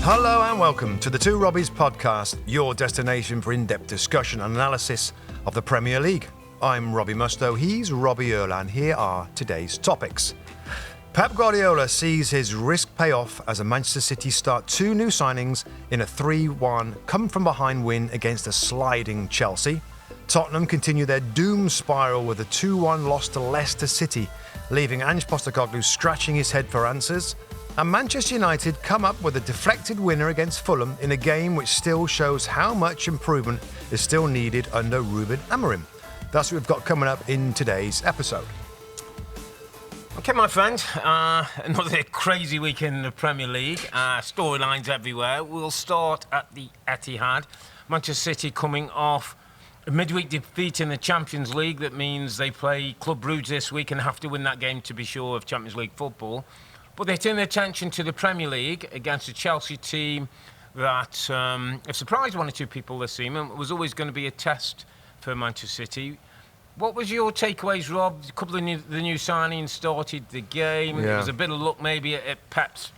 Hello and welcome to the Two Robbies Podcast, your destination for in-depth discussion and analysis of the Premier League. I'm Robbie Mustoe, he's Robbie Earle, and here are today's topics. Pep Guardiola sees his risk pay off as a Manchester City start two new signings in a 3-1 come-from-behind win against a sliding Chelsea. Tottenham continue their doom spiral with a 2-1 loss to Leicester City, leaving Ange Postecoglou scratching his head for answers. And Manchester United come up with a deflected winner against Fulham in a game which still shows how much improvement is still needed under Ruben Amorim. That's what we've got coming up in today's episode. Okay, my friend, another crazy weekend in the Premier League. Storylines everywhere. We'll start at the Etihad. Manchester City coming off a midweek defeat in the Champions League. That means they play Club Brugge this week and have to win that game to be sure of Champions League football. But they turn their attention to the Premier League against a Chelsea team that have surprised one or two people this season. It was always going to be a test for Manchester City. What was your takeaways, Rob? A couple of the new signings started the game. Yeah. There was a bit of luck maybe at Pep's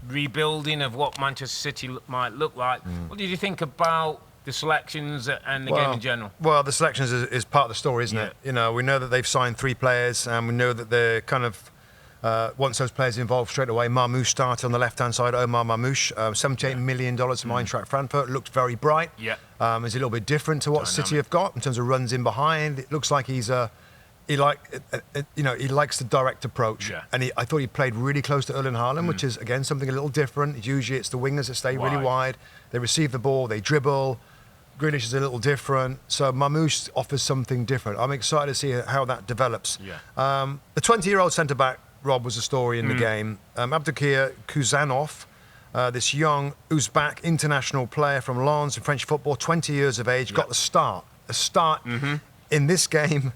rebuilding of what Manchester City might look like. What did you think about the selections and the game in general? Well, the selections is part of the story, isn't it? You know, we know that they've signed three players, and we know that they're kind of once those players involved straight away. Marmoush started on the left-hand side. Omar Marmoush, $78 million from Eintracht Frankfurt. Looked very bright. Yeah. Is a little bit different to what City have got in terms of runs in behind. It looks like he likes the direct approach. Yeah. And I thought he played really close to Erling Haaland, which is again something a little different. Usually it's the wingers that stay really wide. They receive the ball, they dribble. Grealish is a little different. So Marmoush offers something different. I'm excited to see how that develops. Yeah. The 20-year-old centre-back, Rob, was a story in the game. Abdelkir Kuzanov, this young Uzbek international player from Lens in French football, 20 years of age, got the start. A start in this game,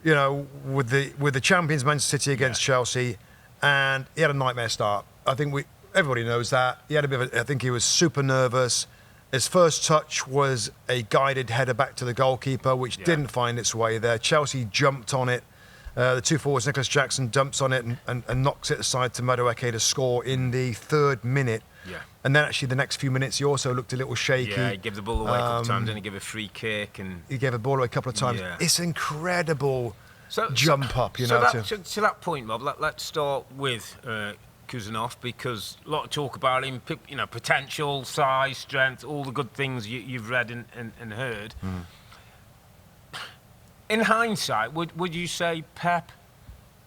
you know, with the champions Manchester City against Chelsea, and he had a nightmare start. I think everybody knows that. He had a bit of I think he was super nervous. His first touch was a guided header back to the goalkeeper, which didn't find its way there. Chelsea jumped on it. The two forwards, Nicholas Jackson, dumps on it and knocks it aside to Madueke to score in the third minute. Yeah. And then actually the next few minutes, he also looked a little shaky. Yeah, he gave the ball away a couple of times, then he gave a free kick. He gave a ball away a couple of times. Yeah. It's incredible jump up, you know. To that point, Rob, let's start with Kuzanov, because a lot of talk about him, you know, potential, size, strength, all the good things you've read and heard. In hindsight, would you say Pep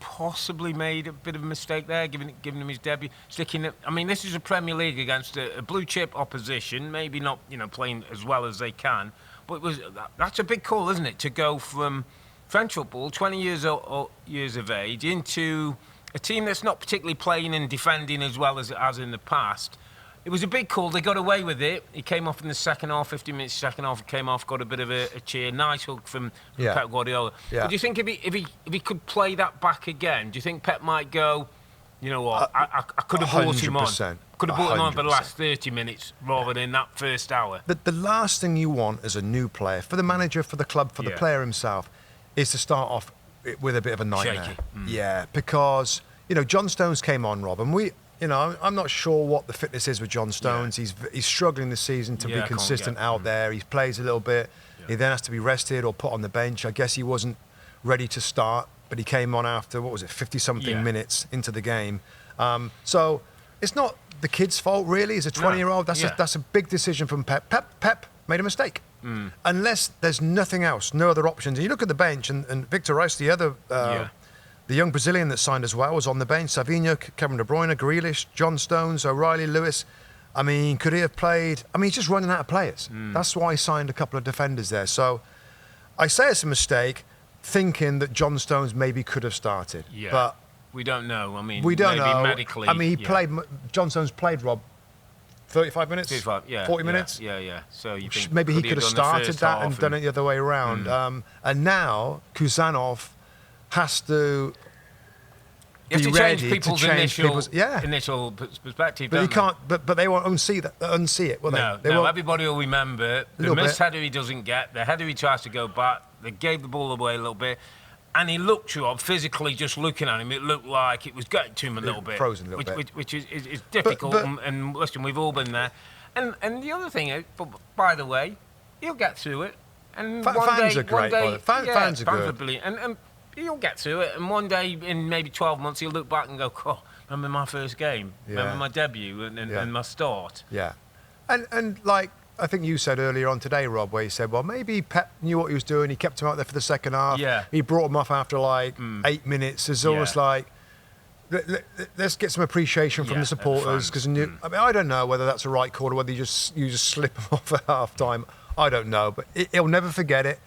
possibly made a bit of a mistake there, giving him his debut, sticking it? I mean, this is a Premier League against a blue chip opposition, maybe not, you know, playing as well as they can, but that's a big call, isn't it, to go from French football, 20 years of age, into a team that's not particularly playing and defending as well as in the past. It was a big call. They got away with it. He came off in the second half, 50 minutes second half. He came off, got a bit of a cheer. Nice hook from Pep Guardiola. Yeah. But do you think if he could play that back again, do you think Pep might go, you know what, I could have brought him on. Could have brought him on for the last 30 minutes rather than that first hour. The last thing you want as a new player, for the manager, for the club, for the player himself, is to start off with a bit of a nightmare. Shaky. Yeah, because, you know, John Stones came on, Rob, and you know, I'm not sure what the fitness is with John Stones. Yeah. He's struggling this season to be consistent out there. He plays a little bit. Yeah. He then has to be rested or put on the bench. I guess he wasn't ready to start, but he came on after, 50-something minutes into the game. So it's not the kid's fault, really. As a 20-year-old, that's a big decision from Pep. Pep made a mistake. Unless there's nothing else, no other options. And you look at the bench, and Victor Rice, the other... The young Brazilian that signed as well was on the bench. Savinho, Kevin De Bruyne, Grealish, John Stones, O'Reilly, Lewis. I mean, could he have played? I mean, he's just running out of players. That's why he signed a couple of defenders there. So I say it's a mistake, thinking that John Stones maybe could have started. Yeah. But we don't know. I mean, we don't know. Medically. I mean, John Stones played, Rob, 35 minutes? 40 minutes? Yeah. So you think maybe he could have started that and done it the other way around. And now Kuzanov has to You have to change people's initial perspective. But you can't. But they won't unsee it, will they? No. Everybody will remember the missed header he doesn't get, the header he tries to go back. They gave the ball away a little bit, And he looked to Rob, physically just looking at him, it looked like it was getting to him a little bit. Frozen a little bit. Which is difficult, and listen, we've all been there. And the other thing is, by the way, he'll get through it. And fans are great. Fans are good. Are brilliant. And he'll get through it. And one day, in maybe 12 months, he'll look back and go, oh, remember my first game? Remember my debut and my start? Yeah. And like, I think you said earlier on today, Rob, where you said, well, maybe Pep knew what he was doing. He kept him out there for the second half. Yeah. He brought him off after 8 minutes. It's almost like, let's get some appreciation from the supporters. Because I don't know whether that's the right call or whether you just slip him off at half time. I don't know. But he'll never forget it.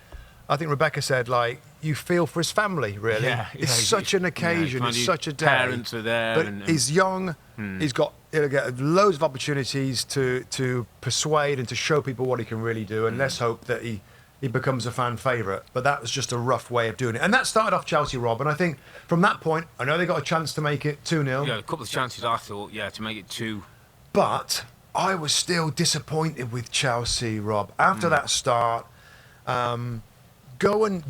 I think Rebecca said, like, you feel for his family, really. Yeah, it's such an occasion. It's such a day. Parents are there. But he's young. He'll get loads of opportunities to persuade and to show people what he can really do. And let's hope that he becomes a fan favourite. But that was just a rough way of doing it. And that started off Chelsea, Rob. And I think from that point, I know they got a chance to make it 2-0. Yeah, a couple of chances, I thought, to make it 2. But I was still disappointed with Chelsea, Rob. After that start... Go and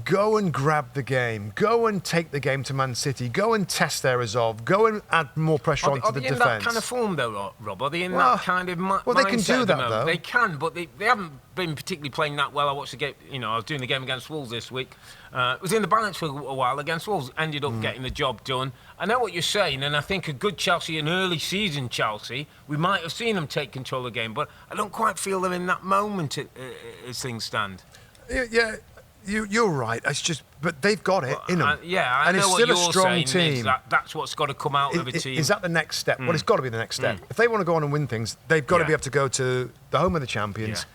grab the game. Go and take the game to Man City. Go and test their resolve. Go and add more pressure onto the defence. Are they in that kind of form, though, Rob? Are they in that kind of mindset? Well, they can do that, though. They can, but they haven't been particularly playing that well. I watched the game, I was doing the game against Wolves this week. It was in the balance for a while against Wolves. Ended up getting the job done. I know what you're saying, and I think a good Chelsea, an early season Chelsea, we might have seen them take control of the game, but I don't quite feel they're in that moment as things stand. Yeah. You're right. It's just, but they've got it in them. I know it's what still you're a strong saying team. That's what's got to come out of a team. Is that the next step? Well, it's got to be the next step. If they want to go on and win things, they've got to be able to go to the home of the champions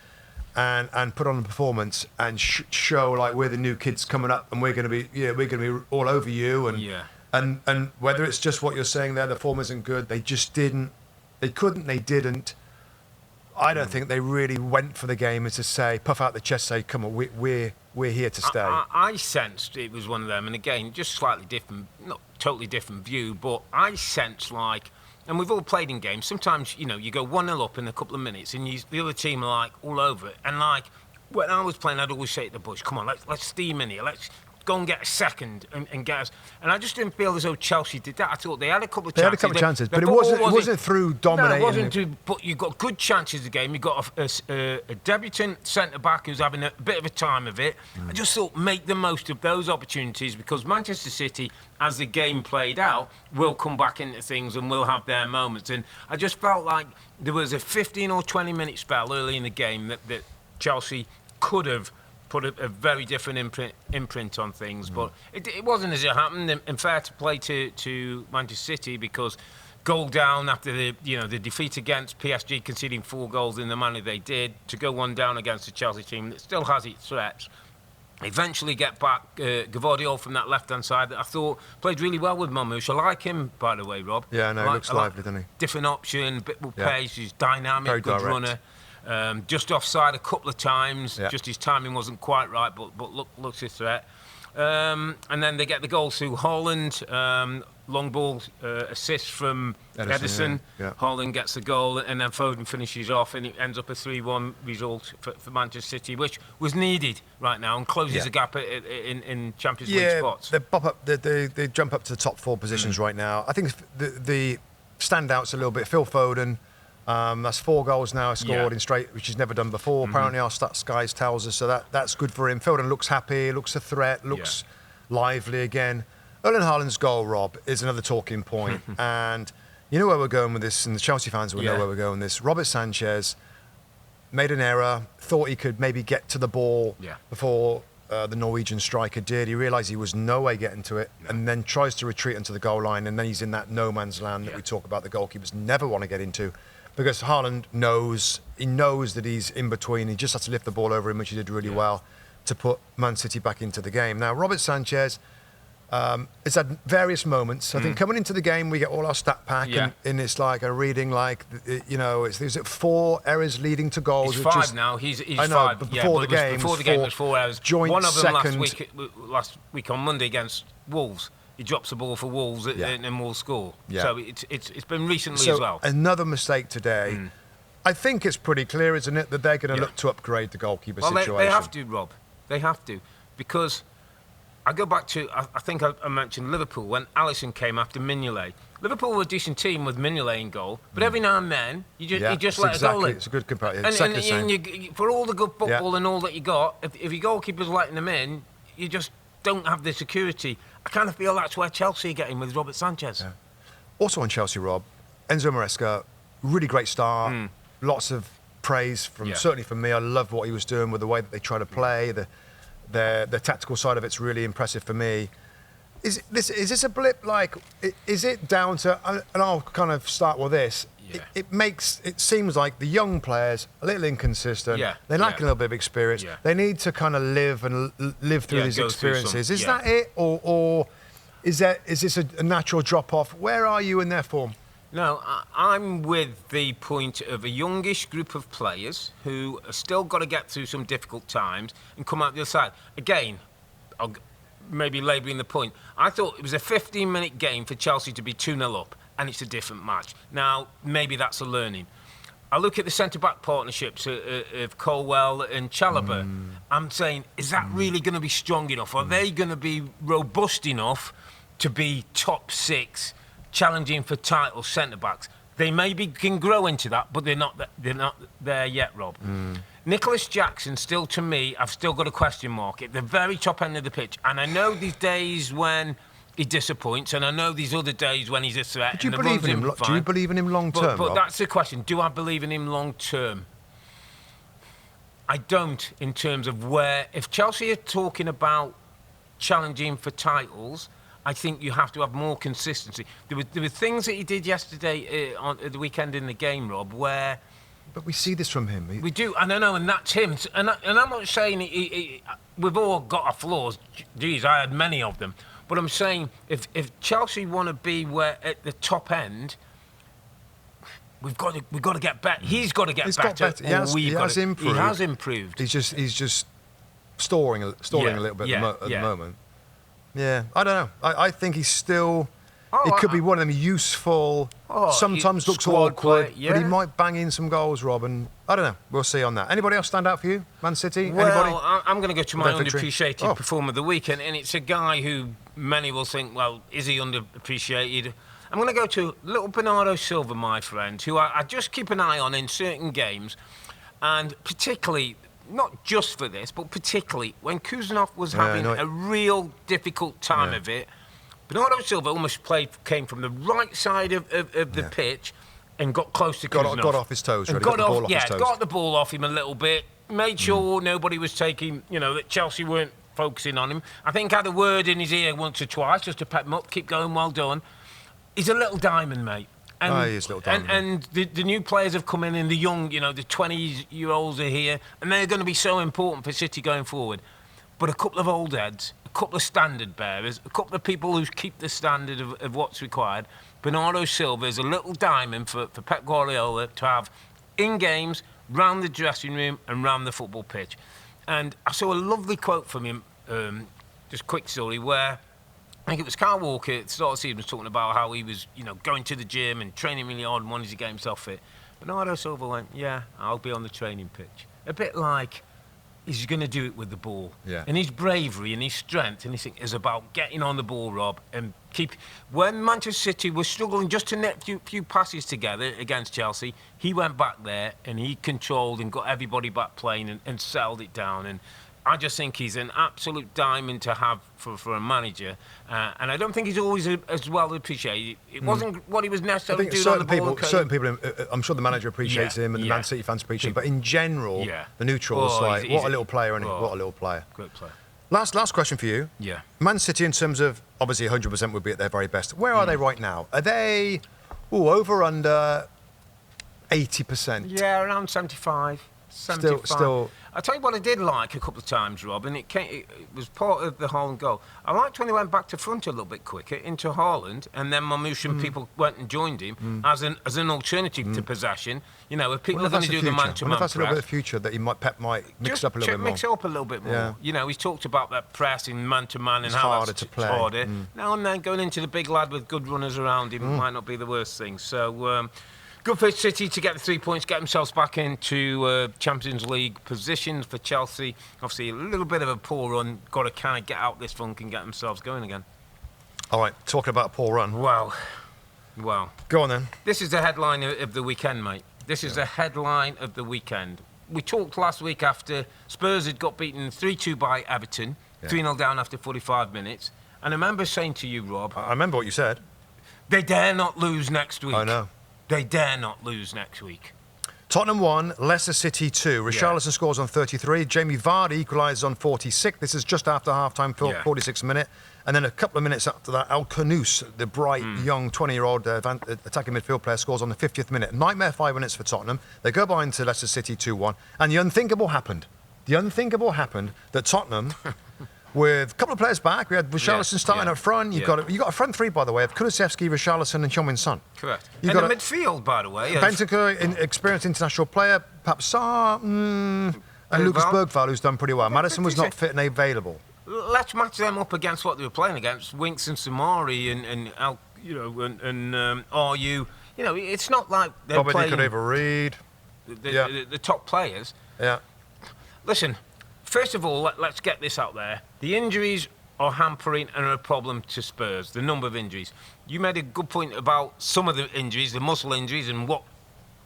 and put on a performance and show like we're the new kids coming up and we're going to be all over you and whether it's just what you're saying there, the form isn't good. They just didn't. They couldn't. They didn't. I don't think they really went for the game as to say, puff out the chest, say, come on, we're here to stay. I sensed it was one of them, and again, just slightly different, not totally different view, but I sensed like, and we've all played in games, sometimes, you go 1-0 up in a couple of minutes, and the other team are like all over it, and like, when I was playing, I'd always say to the boys, come on, let's steam in here, let's go and get a second and get us. And I just didn't feel as though Chelsea did that. I thought they had a couple of chances. They had a couple of chances, but it wasn't through dominating. No, it wasn't through, but you got good chances of the game. You got a debutant centre-back who's having a bit of a time of it. I just thought make the most of those opportunities because Manchester City, as the game played out, will come back into things and will have their moments. And I just felt like there was a 15 or 20-minute spell early in the game that Chelsea could have put a very different imprint on things, but it wasn't as it happened. And fair to play to Manchester City because goal down after the defeat against PSG, conceding 4 goals in the manner they did, to go 1 down against the Chelsea team that still has its threats. Eventually get back Gvardiol from that left-hand side that I thought played really well with Mamouche. I like him, by the way, Rob. Yeah, no, he looks lively, doesn't he? Different option, bit more pace, he's dynamic, very good runner. Just offside a couple of times. Just his timing wasn't quite right, but looks a threat. And then they get the goal through Haaland. Long ball assist from Ederson. Yeah. Haaland gets the goal, and then Foden finishes off, and it ends up a 3-1 result for Manchester City, which was needed right now and closes the gap in Champions League spots. They jump up to the top 4 positions right now. I think the standouts a little bit. Phil Foden. That's 4 goals now scored in straight, which he's never done before. Apparently our stats guys tells us, so that's good for him. Foden looks happy, looks a threat, looks lively again. Erling Haaland's goal, Rob, is another talking point. And you know where we're going with this, and the Chelsea fans will know where we're going with this. Robert Sanchez made an error, thought he could maybe get to the ball before the Norwegian striker did. He realised he was no way getting to it, and then tries to retreat into the goal line, and then he's in that no man's land that we talk about the goalkeepers never want to get into. Because Haaland knows that he's in between. He just has to lift the ball over him, which he did really well, to put Man City back into the game. Now, Robert Sanchez has had various moments. I think coming into the game, we get all our stat pack, and it's like a reading, like, is it 4 errors leading to goals? He's 5 now. He's 5. But before the game, it was 4 errors. Joint one of them second. last week on Monday against Wolves. He drops the ball for Wolves and will score. Yeah. So it's been recently as well. Another mistake today. I think it's pretty clear, isn't it, that they're going to look to upgrade the goalkeeper situation. They have to, Rob. They have to. Because I go back to, I think I mentioned Liverpool when Alisson came after Mignolet. Liverpool were a decent team with Mignolet in goal, but every now and then you just let it go. It's a good comparison. And for all the good football and all that you got, if your goalkeeper's letting them in, you just don't have the security. I kind of feel that's where Chelsea are getting with Robert Sanchez. Yeah. Also on Chelsea, Rob, Enzo Maresca, really great start. Lots of praise certainly from me. I loved what he was doing with the way that they try to play. The tactical side of it's really impressive for me. Is this a blip? Like, is it down to? And I'll kind of start with this. Yeah. It seems like the young players a little inconsistent. Yeah. They lack a little bit of experience. Yeah. They need to kind of live through these experiences. Is that it, or is this a natural drop off? Where are you in their form? No, I'm with the point of a youngish group of players who have still got to get through some difficult times and come out the other side. Again, I'll maybe labelling the point. I thought it was a 15-minute game for Chelsea to be 2-0 up, and it's a different match. Now, maybe that's a learning. I look at the centre-back partnerships of Colwell and Chalobah. I'm saying, is that really going to be strong enough? Are they going to be robust enough to be top 6, challenging for title centre-backs? They maybe can grow into that, but they're not there yet, Rob. Nicholas Jackson, still to me, I've still got a question mark at the very top end of the pitch. And I know these days when he disappoints, and I know these other days when he's a threat. But do you believe in him? Do you believe in him long term? But that's the question. Do I believe in him long term? I don't, in terms of where. If Chelsea are talking about challenging for titles, I think you have to have more consistency. There were things that he did yesterday at the weekend in the game, Rob, where. But we see this from him. We do, and I know, and that's him. And I'm not saying we've all got our flaws. Geez, I had many of them. But I'm saying if Chelsea want to be at the top end, we've got to get better. He's got to get better. He has improved. He has improved. He's just stalling a little bit at the moment. Yeah, I don't know. I think he's still. He could be one of them useful. Sometimes looks awkward, but he might bang in some goals, Rob. And I don't know. We'll see on that. Anybody else stand out for you? Man City? Well, anybody? I'm going to go to my underappreciated performer of the weekend, and it's a guy who many will think, well, is he underappreciated? I'm going to go to little Bernardo Silva, my friend, who I just keep an eye on in certain games, and particularly. Not just for this, but particularly when Kuzanov was having a real difficult time of it. Bernardo Silva almost came from the right side of the pitch and got close to Kuzanov. Got off his toes, really. Got the ball off him a little bit. Made sure nobody was taking, that Chelsea weren't focusing on him. I think had a word in his ear once or twice just to pep him up, keep going, well done. He's a little diamond, mate. He is a little diamond. And the new players have come in, and the young, the 20-year-olds are here, and they're going to be so important for City going forward. But a couple of old heads, a couple of standard bearers, a couple of people who keep the standard of what's required. Bernardo Silva is a little diamond for Pep Guardiola to have in games, round the dressing room and round the football pitch. And I saw a lovely quote from him, just quick story, where I think it was Kyle Walker at the start of the season was talking about how he was, going to the gym and training really hard and wanted to get himself fit. Bernardo Silva went, yeah, I'll be on the training pitch. A bit like he's going to do it with the ball. Yeah. And his bravery and his strength and his thing is about getting on the ball, Rob, and keep. When Manchester City was struggling just to net a few passes together against Chelsea, he went back there and he controlled and got everybody back playing and settled it down. And I just think he's an absolute diamond to have for a manager, and I don't think he's always as well appreciated. It wasn't what he was necessarily doing on the ball. Certain people, I'm sure the manager appreciates him, and the Man City fans appreciate him, but in general, the neutrals, what a little player, and what a little player. Great player. Last question for you. Yeah. Man City, in terms of, obviously 100% would be at their very best. Where are they right now? Are they over under 80%? Yeah, around 75. Still. I'll tell you what I did like a couple of times, Rob, and it was part of the Haaland goal. I liked when he went back to front a little bit quicker into Haaland, and then Mamouche and people went and joined him as an alternative to possession. If people are going to do the man-to-man press. That's a little bit of future that Pep might mix up a little bit more. Mix it up a little bit more. Yeah. He's talked about that press in man-to-man and how harder to play. Harder. Now and then going into the big lad with good runners around him might not be the worst thing. So. Good for City to get the 3 points, get themselves back into Champions League positions. For Chelsea, obviously a little bit of a poor run. Got to kind of get out this funk and get themselves going again. All right, talking about a poor run. Wow. Go on then. This is the headline of the weekend, mate. This is the headline of the weekend. We talked last week after Spurs had got beaten 3-2 by Everton, 3-0 down after 45 minutes. And I remember saying to you, Rob... I remember what you said. They dare not lose next week. I know. They dare not lose next week. Tottenham 1, Leicester City 2. Richarlison scores on 33. Jamie Vardy equalises on 46. This is just after half-time, 46th minute. And then a couple of minutes after that, Al Khanous, the bright, young 20-year-old attacking midfield player, scores on the 50th minute. Nightmare 5 minutes for Tottenham. They go behind to Leicester City 2-1. And the unthinkable happened. The unthinkable happened that Tottenham... with a couple of players back, we had Richarlison starting up front. You got a front three, by the way, of Kulusevski, Richarlison, and Heung-min Son. Correct. And the midfield, by the way. Bentancur, experienced international player, perhaps and Lucas Bergvall, who's done pretty well. Maddison was not fit and available. Let's match them up against what they were playing against. Winks and Samari and RU. You know, it's not like they're playing the top players. Yeah. Listen. First of all, let's get this out there. The injuries are hampering and are a problem to Spurs, the number of injuries. You made a good point about some of the injuries, the muscle injuries, and what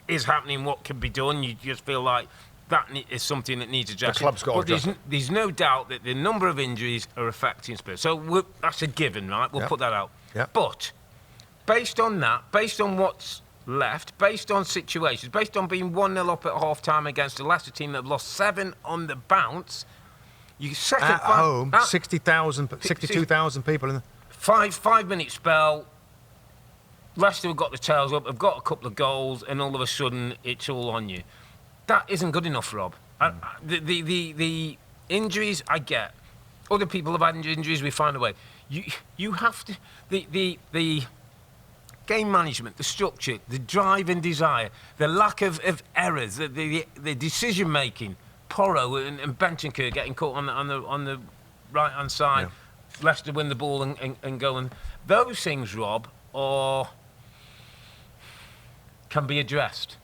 is happening, what can be done. You just feel like that is something that needs addressing. The club's got to address it. There's no doubt that the number of injuries are affecting Spurs. So that's a given, right? We'll put that out. Yep. But based on that, based on what's left, based on situations, based on being 1-0 up at half-time against a Leicester team that have lost 7 on the bounce, you second... At home, 62,000 people in the... 5-minute spell, Leicester have got the tails up, have got a couple of goals, and all of a sudden, it's all on you. That isn't good enough, Rob. The injuries, I get. Other people have had injuries, we find a way. You have to... The game management, the structure, the drive and desire, the lack of errors, the decision-making, Porro and Bentancur getting caught on the right-hand side, Leicester win the ball and go. And those things, Rob, can be addressed.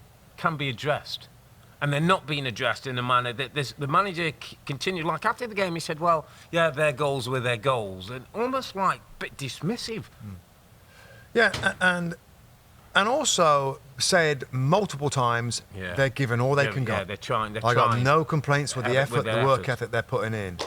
And they're not being addressed in a manner that the manager continued. Like after the game, he said, well, yeah, their goals were their goals. And almost like a bit dismissive. Yeah, and also said multiple times they're giving all they can go. Yeah, they're trying. I got no complaints with the effort, the work ethic they're putting in.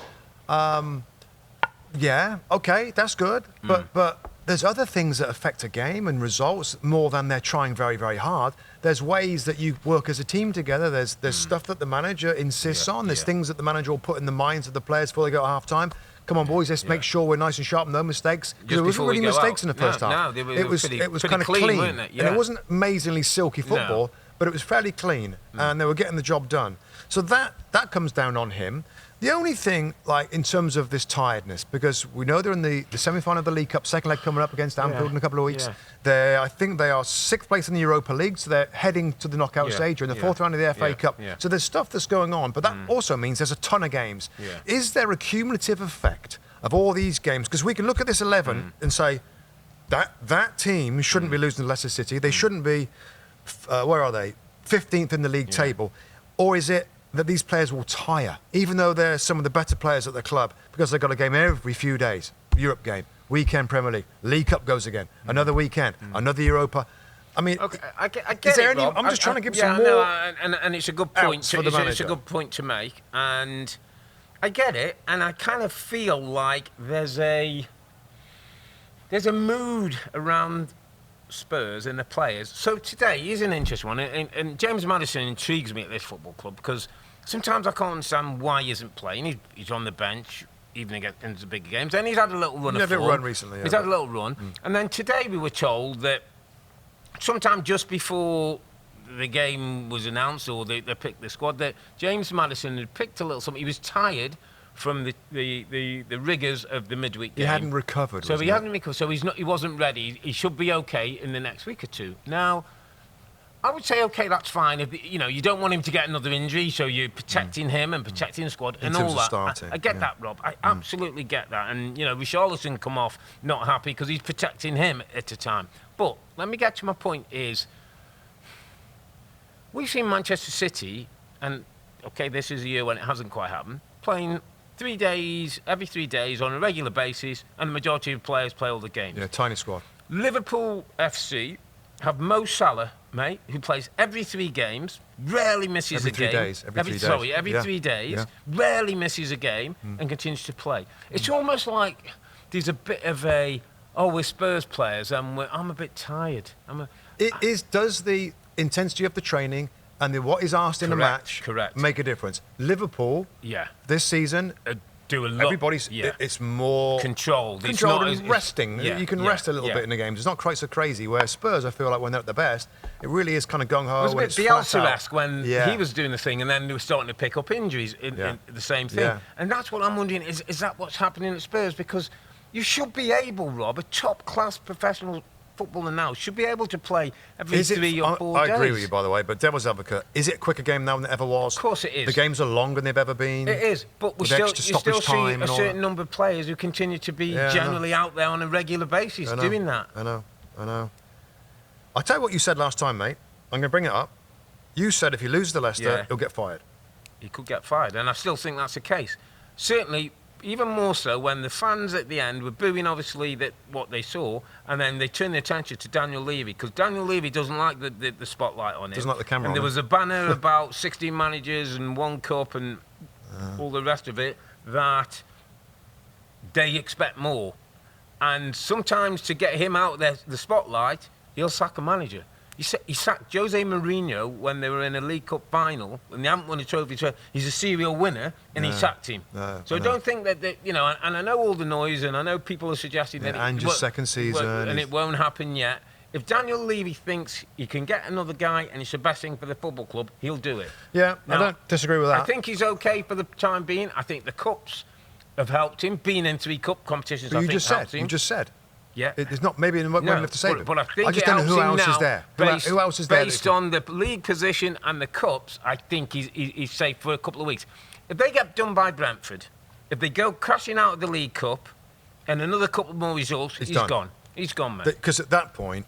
Okay, that's good. But there's other things that affect a game and results more than they're trying very, very hard. There's ways that you work as a team together. There's stuff that the manager insists on. There's things that the manager will put in the minds of the players before they go at half-time. Come on, boys, let's make sure we're nice and sharp, no mistakes. There wasn't really mistakes in the first half. No, it was kind of clean. Weren't it? And it wasn't amazingly silky football, but it was fairly clean, and they were getting the job done. So that comes down on him. The only thing, like, in terms of this tiredness, because we know they're in the semi-final of the League Cup, second leg coming up against Anfield in a couple of weeks. I think they are 6th place in the Europa League, so they're heading to the knockout stage, or in the 4th round of the FA Cup. So there's stuff that's going on, but that also means there's a ton of games. Is there a cumulative effect of all these games? Because we can look at this 11 and say, that team shouldn't be losing to Leicester City. They shouldn't be, where are they? 15th in the league table. Or is it that these players will tire, even though they're some of the better players at the club, because they've got a game every few days? Europe game, weekend Premier League, League Cup goes again, another weekend, another Europa. I mean, okay, I get is there it, any? Rob. I'm just trying to give some more. more. And it's a good point. It's a good point to make, and I get it, and I kind of feel like there's a mood around Spurs and the players. So today is an interesting one, and James Maddison intrigues me at this football club because sometimes I can't understand why he isn't playing. He's on the bench even against the bigger games, and he's had a little run of form. Run recently. He's had a little run, and then today we were told that sometime just before the game was announced or they picked the squad, that James Maddison had picked a little something. He was tired from the rigours of the midweek game. He hadn't recovered. So he hadn't recovered. So he wasn't ready. He should be okay in the next week or two. Now, I would say, okay, that's fine. If you don't want him to get another injury, so you're protecting him and protecting the squad and all that. Starting, I get that, Rob. I absolutely get that. And Richarlison come off not happy because he's protecting him at a time. But let me get to my point: is we've seen Manchester City, and okay, this is a year when it hasn't quite happened, playing every 3 days on a regular basis, and the majority of players play all the games. Yeah, tiny squad. Liverpool FC have Mo Salah, mate, who plays every 3 games, rarely misses a game. Every 3 days, rarely misses a game, and continues to play. It's almost like there's a bit of we're Spurs players, and I'm a bit tired. Does the intensity of the training and what is asked in a match make a difference? Liverpool, this season, do a lot. Everybody's it's more controlled and resting. You can rest a little bit in the games. It's not quite so crazy. Where Spurs, I feel like when they're at the best, it really is kind of gung ho. It was a bit Bielsa-esque when he was doing the thing, and then they were starting to pick up injuries in the same thing. Yeah. And that's what I'm wondering: is that what's happening at Spurs? Because you should be able, Rob, a top-class professional footballer now should be able to play every 3 or 4 days. I agree with you, by the way, but devil's advocate, is it a quicker game now than it ever was? Of course it is. The games are longer than they've ever been. It is, but you still see a certain number of players who continue to be generally out there on a regular basis doing that. I know. I'll tell you what you said last time, mate. I'm going to bring it up. You said if he loses to Leicester, he'll get fired. He could get fired, and I still think that's the case. Certainly, even more so when the fans at the end were booing, obviously, what they saw, and then they turned their attention to Daniel Levy, because Daniel Levy doesn't like the spotlight on him. Doesn't like the camera. And there was a banner about 16 managers and 1 cup and all the rest of it, that they expect more. And sometimes to get him out there, the spotlight, he'll sack a manager. He sacked Jose Mourinho when they were in a League Cup final, and they haven't won a trophy. So he's a serial winner, and he sacked him. So I don't think that, and I know all the noise, and I know people are suggesting that and just second season, and it won't happen yet. If Daniel Levy thinks he can get another guy and it's the best thing for the football club, he'll do it. Yeah, now, I don't disagree with that. I think he's okay for the time being. I think the cups have helped him. Being in 3 cup competitions, You just said. Yeah, it's not maybe enough to say but I think just don't know who else is there. Who else is there? Based on the league position and the cups, I think he's safe for a couple of weeks. If they get done by Brentford, if they go crashing out of the League Cup, and another couple more results, he's gone. He's gone, man. Because at that point,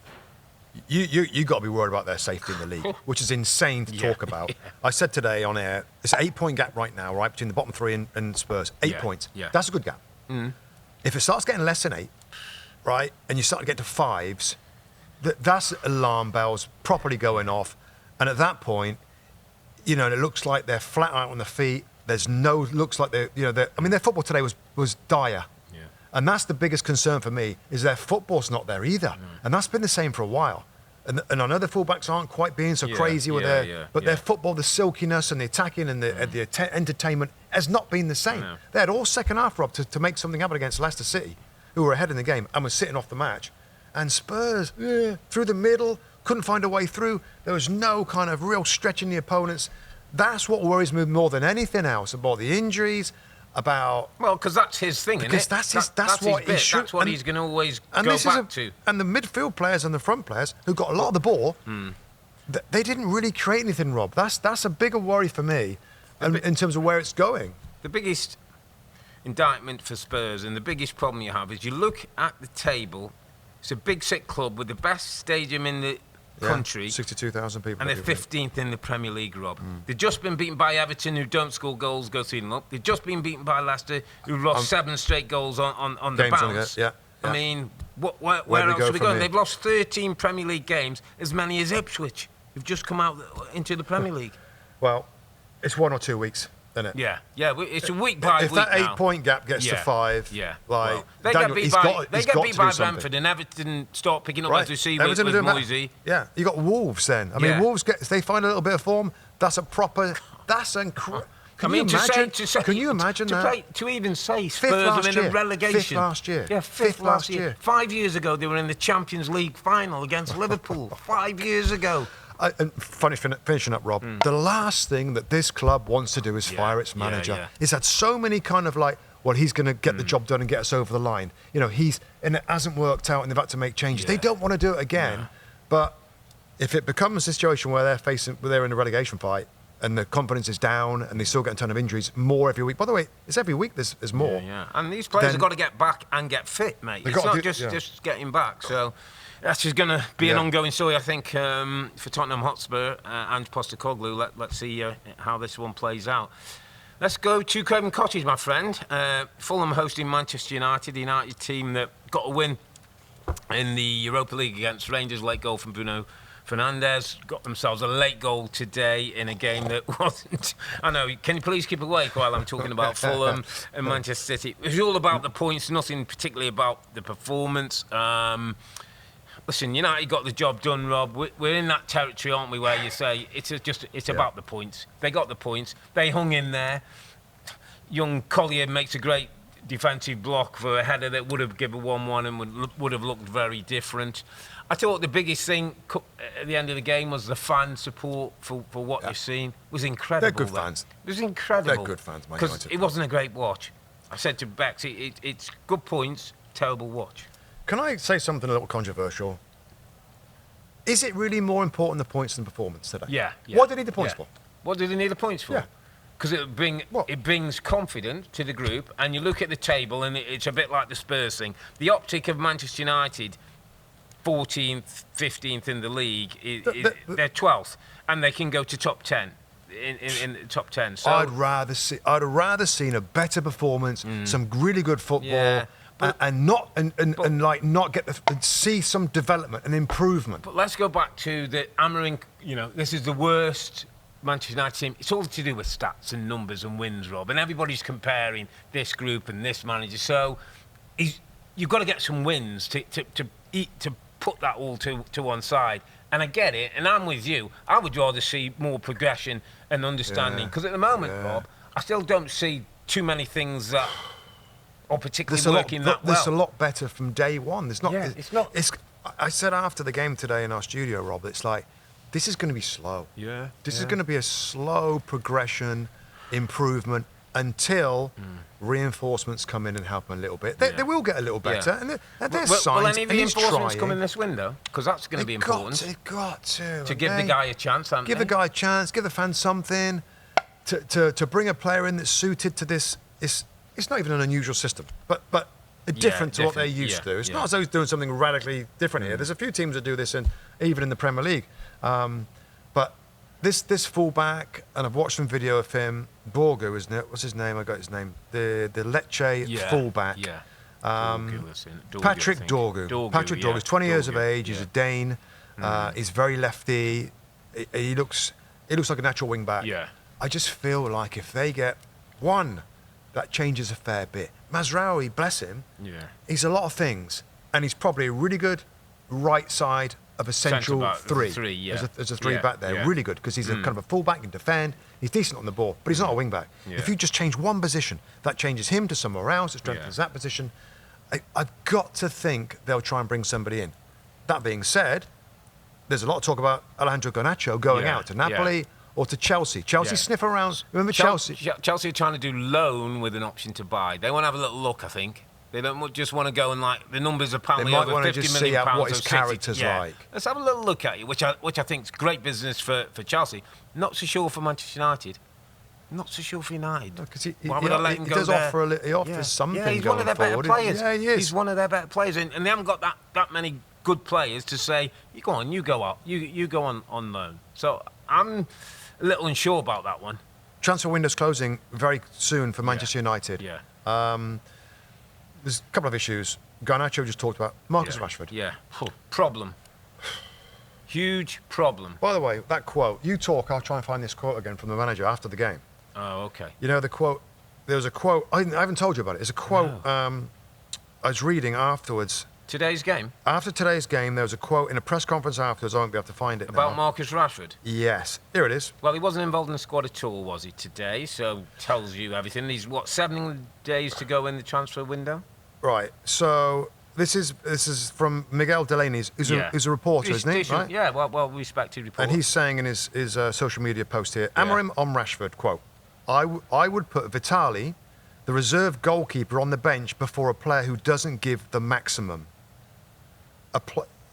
you got to be worried about their safety in the league, which is insane to talk about. I said today on air, it's an 8-point gap right now, right, between the bottom 3 and Spurs. 8 points. Yeah. That's a good gap. If it starts getting less than 8. Right, and you start to get to 5s, that's alarm bells properly going off, and at that point, it looks like they're flat out on their feet. Looks like their football today was dire, and that's the biggest concern for me is their football's not there either, and that's been the same for a while. And I know the fullbacks aren't quite being so crazy with their football, the silkiness and the attacking and the entertainment has not been the same. They had all second half, Rob, to make something happen against Leicester City, who were ahead in the game and were sitting off the match. And Spurs, through the middle, couldn't find a way through. There was no kind of real stretching the opponents. That's what worries me more than anything else, about the injuries, about... Well, because that's his thing, isn't it? That's what he should... That's what he's going to always go back to. And the midfield players and the front players, who got a lot of the ball, they didn't really create anything, Rob. That's a bigger worry for me in terms of where it's going. The biggest indictment for Spurs, and the biggest problem you have is you look at the table. It's a big sick club with the best stadium in the country, 62,000 people, and they're 15th in the Premier League, Rob. They've just been beaten by Everton, who don't score goals, go 3-0 up. They've just been beaten by Leicester, who lost 7 straight goals on the bounce. I mean, where else are we going? They've lost 13 Premier League games, as many as Ipswich, who've just come out into the Premier League. Well, it's 1 or 2 weeks. Isn't it? Yeah, it's a week by week. If that 8-point gap gets to 5, they get beat by Brentford, and Everton start picking up as we see with Moisey. Yeah, you got Wolves then. I mean, Wolves they find a little bit of form. That's a proper. That's incredible. Can you imagine that? To even say Spurs are in a relegation. 5th last year. Yeah, 5th last year. 5 years ago, they were in the Champions League final against Liverpool. 5 years ago. And finishing up, Rob, the last thing that this club wants to do is fire its manager. It's had so many kind of he's going to get the job done and get us over the line. And it hasn't worked out and they've had to make changes. They don't want to do it again. But if it becomes a situation where they're in a relegation fight and the confidence is down, and they still get a ton of injuries, more every week. By the way, it's every week there's more. Yeah. And these players have got to get back and get fit, mate. It's not just getting back. So that's just going to be an ongoing story, I think, for Tottenham Hotspur and Postecoglou. Let's see how this one plays out. Let's go to Craven Cottage, my friend. Fulham hosting Manchester United, the United team that got a win in the Europa League against Rangers. Late goal from Bruno Fernandes. Got themselves a late goal today in a game that wasn't... I know, can you please keep awake while I'm talking about Fulham and Manchester City? It was all about the points, nothing particularly about the performance. Listen, United got the job done, Rob. We're in that territory, aren't we, where you say it's about the points. They got the points. They hung in there. Young Collier makes a great defensive block for a header that would have given 1-1 and would have looked very different. I thought the biggest thing at the end of the game was the fan support for what you've seen. It was incredible. They're good fans. It was incredible. They're good fans, Man United. United. It wasn't a great watch. I said to Bex, it's good points, terrible watch. Can I say something a little controversial? Is it really more important the points than performance today? Yeah. What do they need the points for? What do they need the points for? Yeah. Because it brings confidence to the group, and you look at the table, and it's a bit like the Spurs thing. The optic of Manchester United, 14th, 15th in the league, they're 12th, and they can go to top 10 in the top 10. So I'd have rather seen a better performance, some really good football, and see some development and improvement. But let's go back to the Amorim. This is the worst Manchester United team. It's all to do with stats and numbers and wins, Rob, and everybody's comparing this group and this manager. So you've got to get some wins to put that all to one side. And I get it, and I'm with you. I would rather see more progression and understanding, because at the moment, Rob, I still don't see too many things that are particularly working that well. There's a lot better from day one. It's not. I said after the game today in our studio, Rob, it's like, this is going to be slow. Yeah. This is going to be a slow progression, improvement, until reinforcements come in and help them a little bit. They will get a little better, and there's signs. Will any of the reinforcements come in this window? Because that's going to be important. They've got to. To give the guy a chance, give the guy a chance, give the fans something, to bring a player in that's suited to this. It's not even an unusual system, but different to what they're used to. It's not as though he's doing something radically different here. There's a few teams that do this, even in the Premier League. But this fullback, and I've watched some video of him, Borgu, isn't it? What's his name? I got his name. The Lecce fullback. Yeah. Patrick Dorgu. Patrick Dorgu is 20 years of age. He's a Dane. He's very lefty. He looks like a natural wing back. Yeah. I just feel like if they get one, that changes a fair bit. Mazraoui, bless him. Yeah. He's a lot of things, and he's probably a really good right side of a central three. There's a three back there, really good, because he's a kind of a full-back, can defend, he's decent on the ball, but he's not a wing-back. Yeah. If you just change one position, that changes him to somewhere else, it strengthens that position. I've got to think they'll try and bring somebody in. That being said, there's a lot of talk about Alejandro Garnacho going out to Napoli or to Chelsea. Chelsea sniff around. Remember Chelsea? Chelsea are trying to do loan with an option to buy. They want to have a little look, I think. They don't just want to go and, like, the numbers are apparently over £50 million. They might want to just see what his character's like. Let's have a little look at you, which I think is great business for Chelsea. Not so sure for Manchester United. Not so sure for United. No, why would I let him go does there? He offers something. Yeah, he's one of their better players. Yeah, he is. He's one of their better players, and they haven't got that many good players to say, you go on, you go out, you go on loan. So I'm a little unsure about that one. Transfer window's closing very soon for Manchester United. Yeah. There's a couple of issues. Garnacho just talked about. Marcus Rashford. Yeah. Problem. Huge problem. By the way, that quote, you talk, I'll try and find this quote again from the manager after the game. Oh, okay. You know, the quote, there was a quote, I haven't told you about it. It's a quote I was reading afterwards. Today's game? After today's game, there was a quote in a press conference afterwards. I won't be able to find it about now. Marcus Rashford? Yes. Here it is. Well, he wasn't involved in the squad at all, was he, today? So, tells you everything. He's, 7 days to go in the transfer window? Right. So, this is from Miguel Delaney, who's a reporter, isn't he? Right? Yeah, well-respected reporter. And he's saying in his social media post here, Amorim on Rashford, quote, I would put Vitali, the reserve goalkeeper, on the bench before a player who doesn't give the maximum.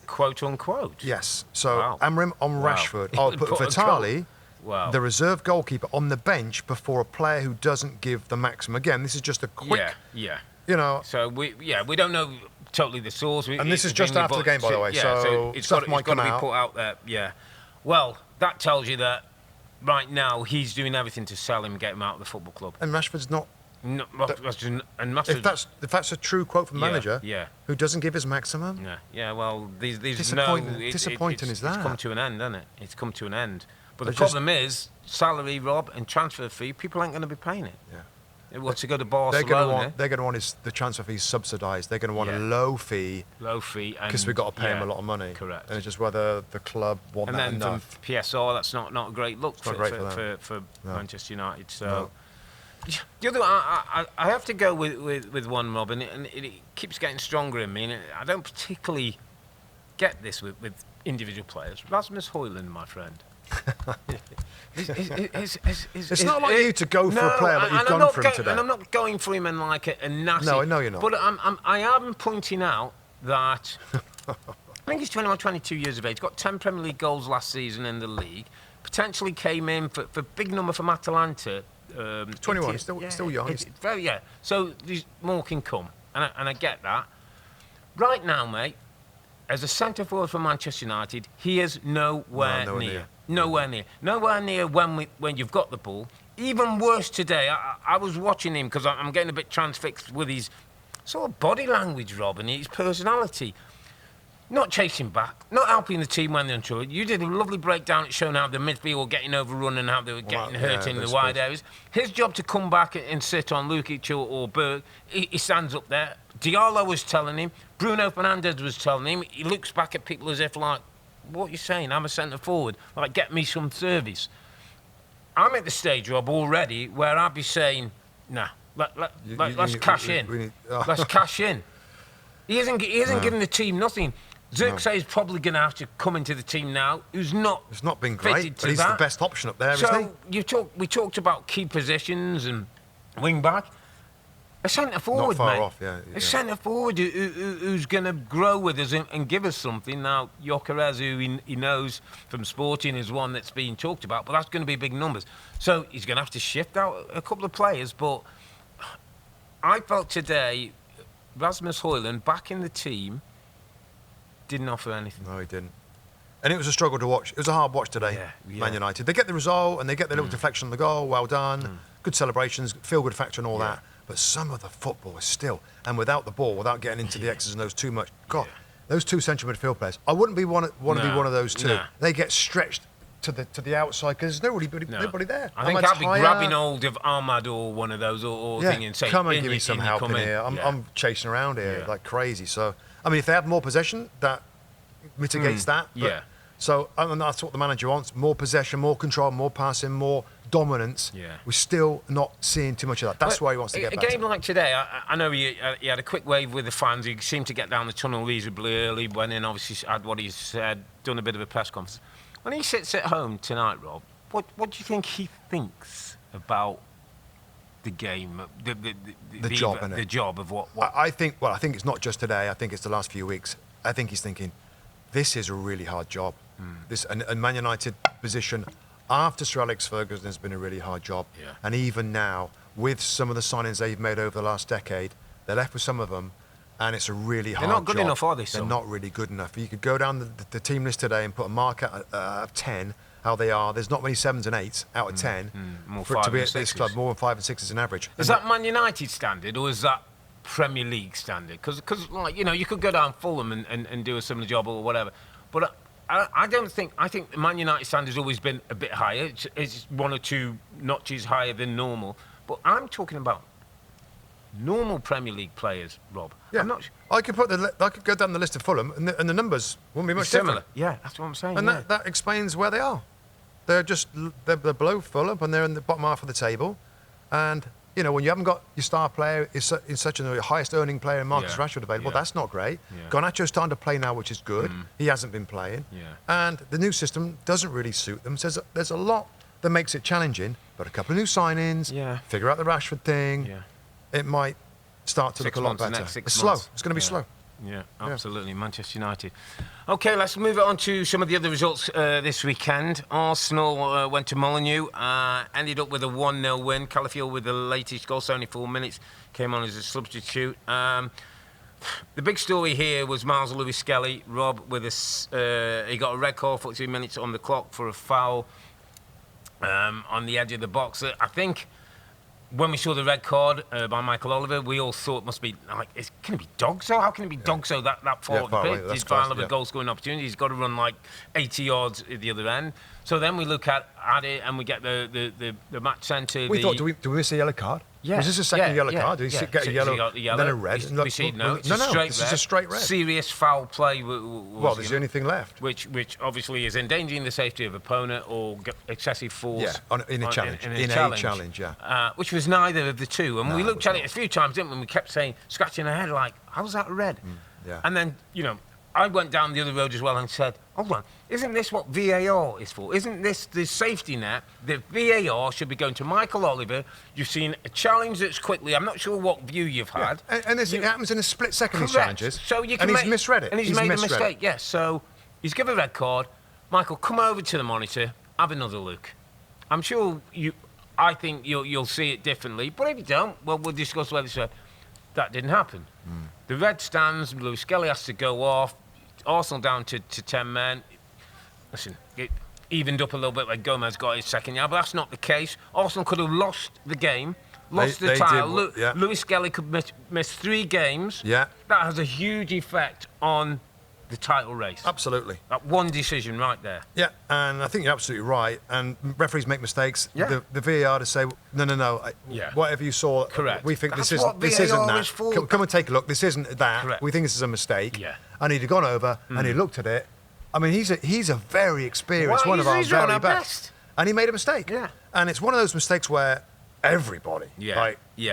Quote unquote. Yes. So Amorim on Rashford. I'll put Vitali, well, the reserve goalkeeper on the bench before a player who doesn't give the maximum. Again, this is just a quick. Yeah. You know. So we don't know totally the source. And this is just after the game, by the way. Yeah, so it's stuff got to be put out there. Yeah. Well, that tells you that right now he's doing everything to sell him, get him out of the football club. And Rashford's not. And if that's a true quote from the manager, who doesn't give his maximum. Yeah. Well, these disappointing is that? It's come to an end, hasn't it? It's come to an end. But the problem is salary, Rob, and transfer fee. People ain't going to be paying it. Yeah. Well, to go to Barcelona, they're going to want the transfer fees subsidised. They're going to want a low fee, because we've got to pay them a lot of money. Correct. And it's just whether the club want that enough. And then from PSR, that's not a great look for Manchester United. So. No. The other, I have to go with one, Rob, and it keeps getting stronger in me. And I don't particularly get this with individual players. Rasmus Højlund, my friend. It's not like you to go for a player that you've gone for him today. And I'm not going for him in like a nasty. No, you're not. But I am pointing out that I think he's 21, 22 years of age. Got 10 Premier League goals last season in the league. Potentially came in for big number from Atalanta. 21, still young. So more can come, and I get that. Right now, mate, as a centre forward for Manchester United, he is nowhere near. Nowhere near when you've got the ball. Even worse today, I was watching him because I'm getting a bit transfixed with his sort of body language, Rob, and his personality. Not chasing back, not helping the team when they're unsure. You did a lovely breakdown at showing how the midfield were getting overrun and how they were getting hurt in the wide areas. His job to come back and sit on Lukic or Berg, he stands up there. Diallo was telling him, Bruno Fernandes was telling him, he looks back at people as if like, what are you saying? I'm a centre forward. Like, get me some service. I'm at the stage, Rob, already where I'd be saying, nah, let's cash in. Let's cash in. He isn't giving the team nothing. Zirkzee is probably going to have to come into the team now. It's not been great, but he's the best option up there, isn't he? We talked about key positions and wing back. A centre forward, not far mate. Off, a centre forward who's going to grow with us and give us something. Now, Gyökeres, who he knows from Sporting, is one that's being talked about, but that's going to be big numbers. So he's going to have to shift out a couple of players. But I felt today, Rasmus Højlund back in the team. Didn't offer anything. No, he didn't. And it was a struggle to watch. It was a hard watch today, Man United. They get the result and they get the little deflection on the goal. Well done. Good celebrations, feel-good factor and all that. But some of the football is still, and without the ball, without getting into the X's and O's too much. God, those two central midfield players. I wouldn't want to be one of those two. Nah. They get stretched to the outside because there's nobody there. I think I'd be grabbing hold of Ahmad or one of those or thing and saying, come and give me some help in here. I'm chasing around here like crazy. So, I mean, if they have more possession, that mitigates that. But, so, and that's what the manager wants: more possession, more control, more passing, more dominance. We're still not seeing too much of that. That's why he wants to get back. A game like today, I know he had a quick wave with the fans. He seemed to get down the tunnel reasonably early. Went in, obviously had what he said, done a bit of a press conference. When he sits at home tonight, Rob, what do you think he thinks about the game, the job of what? I think it's not just today. I think it's the last few weeks. I think he's thinking, this is a really hard job. This and Man United position after Sir Alex Ferguson has been a really hard job. And even now, with some of the signings they've made over the last decade, they're left with some of them, and it's a really hard job. They're not good enough, are they? They're not really good enough. You could go down the team list today and put a mark out of 10, how they are. There's not many 7s and 8s out of 10 for it to be at this club, more than 5 and 6s in average. Is that Man United standard, or is that Premier League standard? Because like, you could go down Fulham and do a similar job or whatever. But I think the Man United standard has always been a bit higher. It's 1 or 2 notches higher than normal. But I'm talking about normal Premier League players, Rob. Yeah. I could go down the list of Fulham, and the numbers wouldn't be much similar. Different. Yeah, that's what I'm saying. And that explains where they are. They're below Fulham, and they're in the bottom half of the table. And when you haven't got your star player, is such a highest earning player in Marcus Rashford available, that's not great. Garnacho's starting to play now, which is good. He hasn't been playing. And the new system doesn't really suit them. So there's a lot that makes it challenging, but a couple of new signings, figure out the Rashford thing, it might start to look a lot better. It's slow. It's going to be slow. Yeah, absolutely. Manchester United. OK, let's move on to some of the other results this weekend. Arsenal went to Molineux, ended up with a 1-0 win. Calafield with the latest goal, 74 minutes, came on as a substitute. The big story here was Miles Lewis-Skelly. Rob, with he got a red card, 42 minutes on the clock for a foul on the edge of the box. I think when we saw the red card by Michael Oliver, we all thought it must be like, can it be Dogso? How can it be Dogso that far up the pitch? He's far of a goal scoring opportunity. He's got to run like 80 yards at the other end. So then we look at it and we get the match centre. We thought, do we miss a yellow card? Yeah. Was this a second yellow card? Did he get a yellow, then a red? We see no, this is a straight red. Serious foul play. Well, there's the only thing left. Which obviously is endangering the safety of opponent or excessive force. Yeah, in a challenge. In a challenge, yeah. Which was neither of the two. And we looked at it a few times, didn't we? And we kept saying, scratching our head like, how's that a red? Yeah. And then, I went down the other road as well and said, hold on, isn't this what VAR is for? Isn't this the safety net? The VAR should be going to Michael Oliver. You've seen a challenge that's quickly, I'm not sure what view you've had. Yeah. And it happens in a split second, these challenges. So you can he's misread it. And he's made a mistake, yes. So he's given a red card. Michael, come over to the monitor, have another look. I'm sure I think you'll see it differently. But if you don't, well, we'll discuss whether so. That didn't happen. The red stands, Lewis-Skelly has to go off. Arsenal down to 10 men. Listen, it evened up a little bit when Gomez got his second yard, but that's not the case. Arsenal could have lost the game, lost the title. Lewis-Skelly could miss 3 games. Yeah. That has a huge effect on the title race. Absolutely. That one decision right there. Yeah, and I think you're absolutely right. And referees make mistakes. Yeah. The VAR to say, no. Whatever you saw, correct. We think That's this isn't that. Come and take a look. This isn't that. Correct. We think this is a mistake. Yeah. And he'd have gone over and he looked at it. I mean, he's a very experienced, one of our very best. And he made a mistake. Yeah. And it's one of those mistakes where everybody,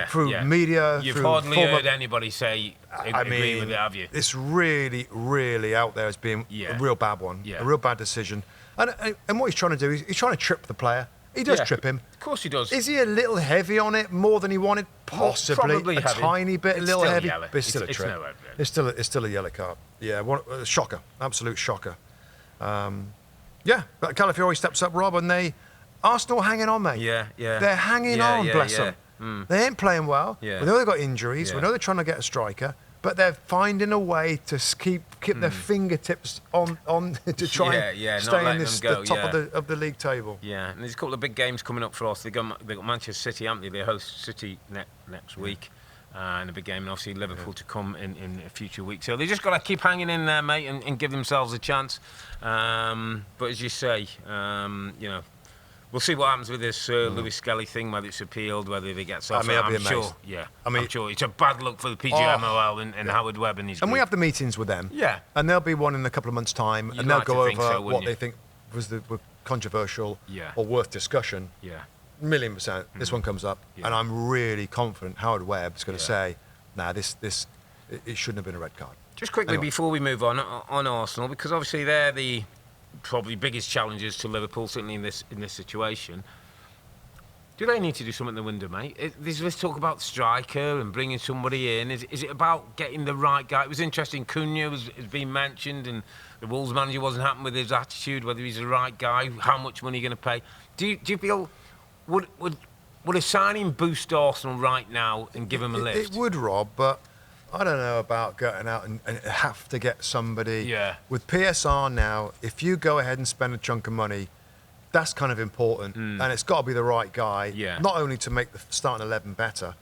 through media, you've through hardly heard anybody say agree with it, have you? It's really, really out there as being a real bad one, a real bad decision. And what he's trying to do is he's trying to trip the player. He does trip him. Of course he does. Is he a little heavy on it more than he wanted? Possibly. A tiny bit, a little heavy. Yellow. But it's still a trip. It's still a yellow card. Yeah, a shocker. Absolute shocker. But Calafiori steps up, Rob, and Arsenal hanging on, mate. Yeah. They're hanging on, bless them. They ain't playing well. Yeah. We know they've got injuries. We know they're trying to get a striker. But they're finding a way to keep their fingertips on to try and stay in the top of the league table. Yeah, and there's a couple of big games coming up for us. They've got Manchester City, haven't they? They host City next week. And a big game, and obviously Liverpool to come in a future week. So they just got to keep hanging in there, mate, and give themselves a chance. But as you say, we'll see what happens with this Lewis-Skelly thing, whether it's appealed, whether they get off. I'll be amazed. Sure, I'm sure it's a bad look for the PGMOL and Howard Webb and his group. And we have the meetings with them. Yeah. And there'll be one in a couple of months' time, and they'll go over what they think was controversial or worth discussion. Yeah. 1,000,000%. This one comes up, and I'm really confident Howard Webb is going to say, it shouldn't have been a red card. Just quickly before we move on Arsenal, because obviously they're the probably biggest challenges to Liverpool, certainly in this situation. Do they need to do something in the window, mate? Let's talk about striker and bringing somebody in. Is it about getting the right guy? It was interesting. Cunha has been mentioned, and the Wolves manager wasn't happy with his attitude, whether he's the right guy, how much money you're going to pay. Do you feel would a signing boost Arsenal right now and give them a lift? It would, Rob, but I don't know about going out and have to get somebody. Yeah. With PSR now, if you go ahead and spend a chunk of money, that's kind of important. And it's got to be the right guy, not only to make the starting 11 better,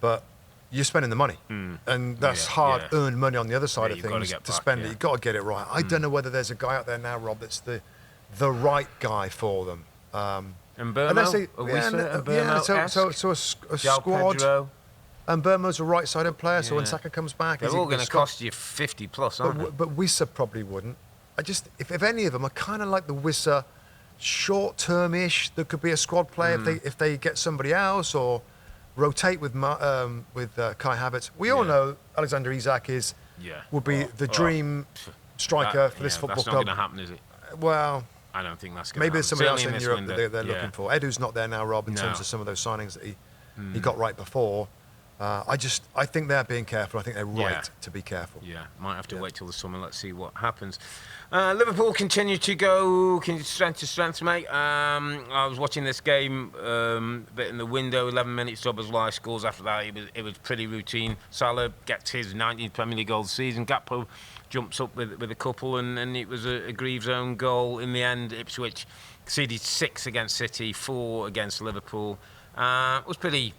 but you're spending the money. And that's hard-earned money on the other side of things to spend it. You've got to get it right. I don't know whether there's a guy out there now, Rob, that's the right guy for them. And Burmo? So a squad. Pedro. And Burmo's a right-sided player, so when Saka comes back... They're all going to cost you 50 plus, aren't they? But Wissa probably wouldn't. If any of them are kind of like the Wissa, short-term-ish, there could be a squad player if they get somebody else, or rotate with Kai Havertz. We all know Alexander Isak would be the dream striker for this football club. That's not going to happen, is it? Well... I don't think that's going to happen. Maybe there's somebody else in Europe that they're looking for. Edu's not there now, Rob, in terms of some of those signings that he got right before. I think they're being careful. I think they're right to be careful. Yeah, might have to wait till the summer. Let's see what happens. Liverpool continue to go strength to strength, mate. I was watching this game bit in the window, 11 minutes, Szoboszlai scores after that. It was pretty routine. Salah gets his 19th Premier League goal of the season. Gakpo jumps up with a couple, and it was a Greaves' own goal. In the end, Ipswich conceded 6 against City, 4 against Liverpool. It was pretty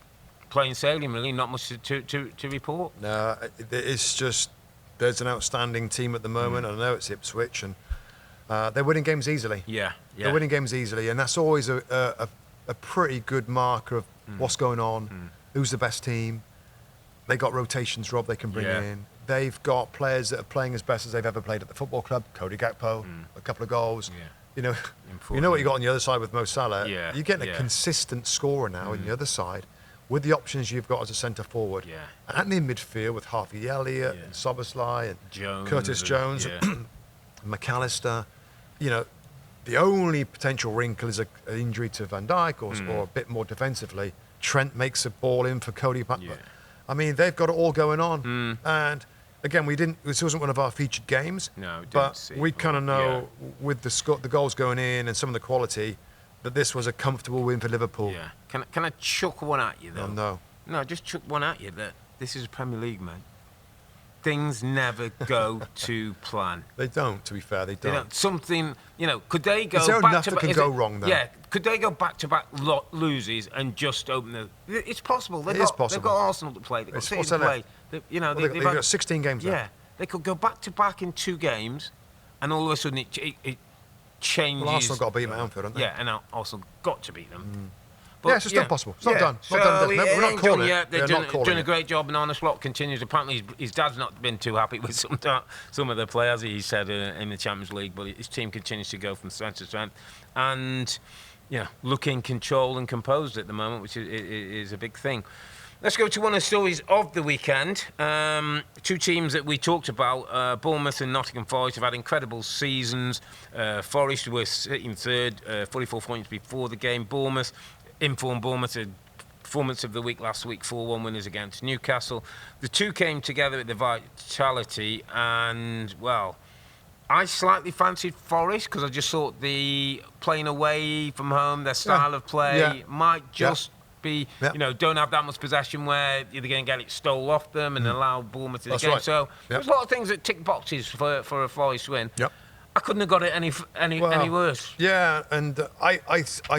plain sailing, really. Not much to report. No, it's just there's an outstanding team at the moment. I know it's Ipswich, and they're winning games easily. Yeah. They're winning games easily, and that's always a pretty good marker of what's going on, who's the best team. They got rotations, Rob, they can bring in. They've got players that are playing as best as they've ever played at the football club. Cody Gakpo, a couple of goals. Yeah. You know what you got on the other side with Mo Salah. Yeah. You're getting a consistent scorer now on the other side, with the options you've got as a centre forward. Yeah. And in midfield with Harvey Elliott and Szoboszlai and Curtis Jones, and McAllister. The only potential wrinkle is an injury to Van Dijk or a bit more defensively. Trent makes a ball in for Cody. I mean, they've got it all going on. And again, this wasn't one of our featured games. No, but we kind of know with the goals going in and some of the quality that this was a comfortable win for Liverpool. Yeah. Can I chuck one at you, though? No. No, just chuck one at you that this is a Premier League, man. Things never go to plan. They don't, to be fair, they don't. Something, could they go is there back enough to that can go wrong, though? Yeah, could they go back-to-back loses and just open the... It's possible. It is possible. They've got Arsenal to play. They've got City to play. They've got 16 games left. Yeah, they could go back-to-back in 2 games, and all of a sudden it changes... Well, Arsenal got to beat them at Anfield, haven't they? Yeah, and Arsenal got to beat them. But, it's still possible. It's not done. So we're not calling it. They're doing a great job, and Arne Slot continues. Apparently, his dad's not been too happy with some of the players, he said, in the Champions League, but his team continues to go from strength to strength. And, looking controlled and composed at the moment, which is a big thing. Let's go to one of the stories of the weekend. 2 teams that we talked about, Bournemouth and Nottingham Forest, have had incredible seasons. Forest were sitting third, 44 points before the game. Informed Bournemouth, a performance of the week last week, 4-1 winners against Newcastle. The 2 came together at the vitality, and, well, I slightly fancied Forest because I just thought the playing away from home, their style of play might just be, don't have that much possession where you're going to get it stole off them and allow Bournemouth to the game. Right. So there's a lot of things that tick boxes for a Forest win. Yep. I couldn't have got it any worse. Yeah, and I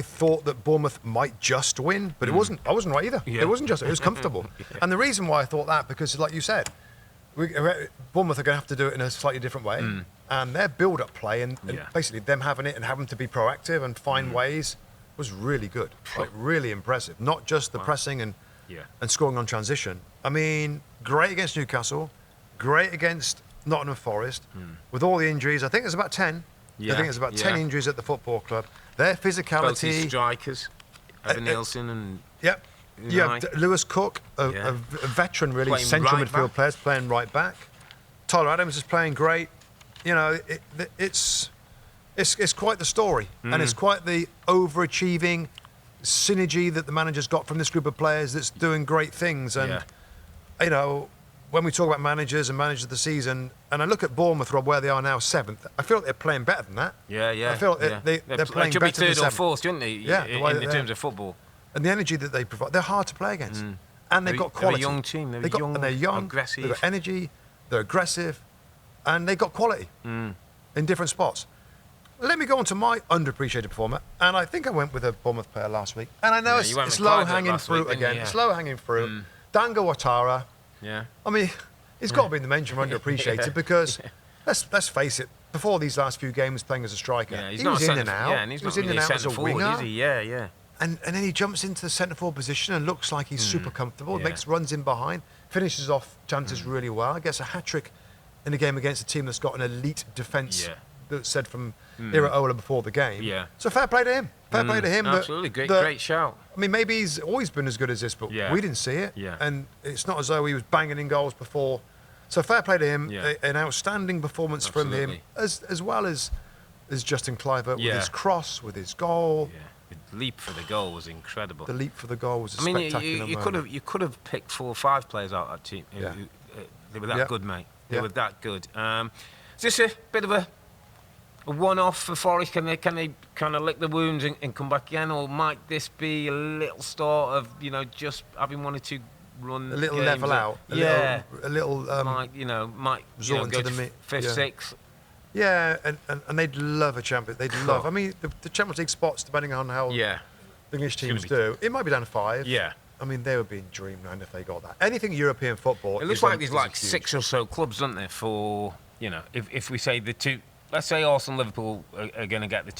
thought that Bournemouth might just win, but it wasn't. I wasn't right either. Yeah. It wasn't just. It was comfortable. And the reason why I thought that, because like you said, Bournemouth are going to have to do it in a slightly different way, and their build-up play and basically them having it and having to be proactive and find ways was really good, like really impressive. Not just the pressing and scoring on transition. I mean, great against Newcastle, great against Nottingham Forest, with all the injuries. I think there's about 10. I think there's about 10 injuries at the football club. Their physicality. Both these strikers, Evan Nielsen and. Lewis Cook, a veteran, really playing central midfield players, playing right back. Tyler Adams is playing great. It's quite the story, and it's quite the overachieving synergy that the manager's got from this group of players that's doing great things. And when we talk about managers and managers of the season, and I look at Bournemouth, Rob, where they are now, 7th, I feel like they're playing better than that. Yeah. I feel like they're playing better than 7th. They should be 3rd or 4th, shouldn't they? In terms of football. And the energy that they provide, they're hard to play against. And they've got quality. They're a young team. They're young, aggressive. They've got energy, they're aggressive, and they've got quality in different spots. Let me go on to my underappreciated performer, and I think I went with a Bournemouth player last week. And I know it's low-hanging fruit again. It's low-hanging fruit. Dango Ouattara. Yeah. I mean, he's got to be in the mention of underappreciated because, let's face it, before these last few games playing as a striker, he was in and out. Yeah, and he's not really a centre forward, is he? Yeah. And then he jumps into the centre forward position and looks like he's super comfortable, makes runs in behind, finishes off chances really well, gets a hat-trick in a game against a team that's got an elite defence, that's said from Iraola before the game. Yeah. So fair play to him. Fair play to him. Absolutely, great shout. I mean, maybe he's always been as good as this, but we didn't see it. Yeah. And it's not as though he was banging in goals before. So fair play to him. Yeah. An outstanding performance from him, as well as Justin Kluivert with his cross, with his goal. Yeah. leap for the goal was incredible. The leap for the goal was a spectacular moment. You could have picked 4 or 5 players out of that team. Yeah. They were that good, mate. They Yeah. were that good. Is this a bit of a one-off for Forest? Can they kind of lick the wounds and come back again, or might this be a little start of just having 1 or 2 run? A little games level out. A little. Might go into to the 5th, 6th. Yeah, and they'd love a champion. They'd love. I mean, the Champions League spots, depending on how the English teams do, it might be down to 5. Yeah. I mean, they would be in dreamland if they got that. Anything European football. It looks like there's like 6 or so clubs, don't there? For if we say the 2, let's say Arsenal, Liverpool are going to get the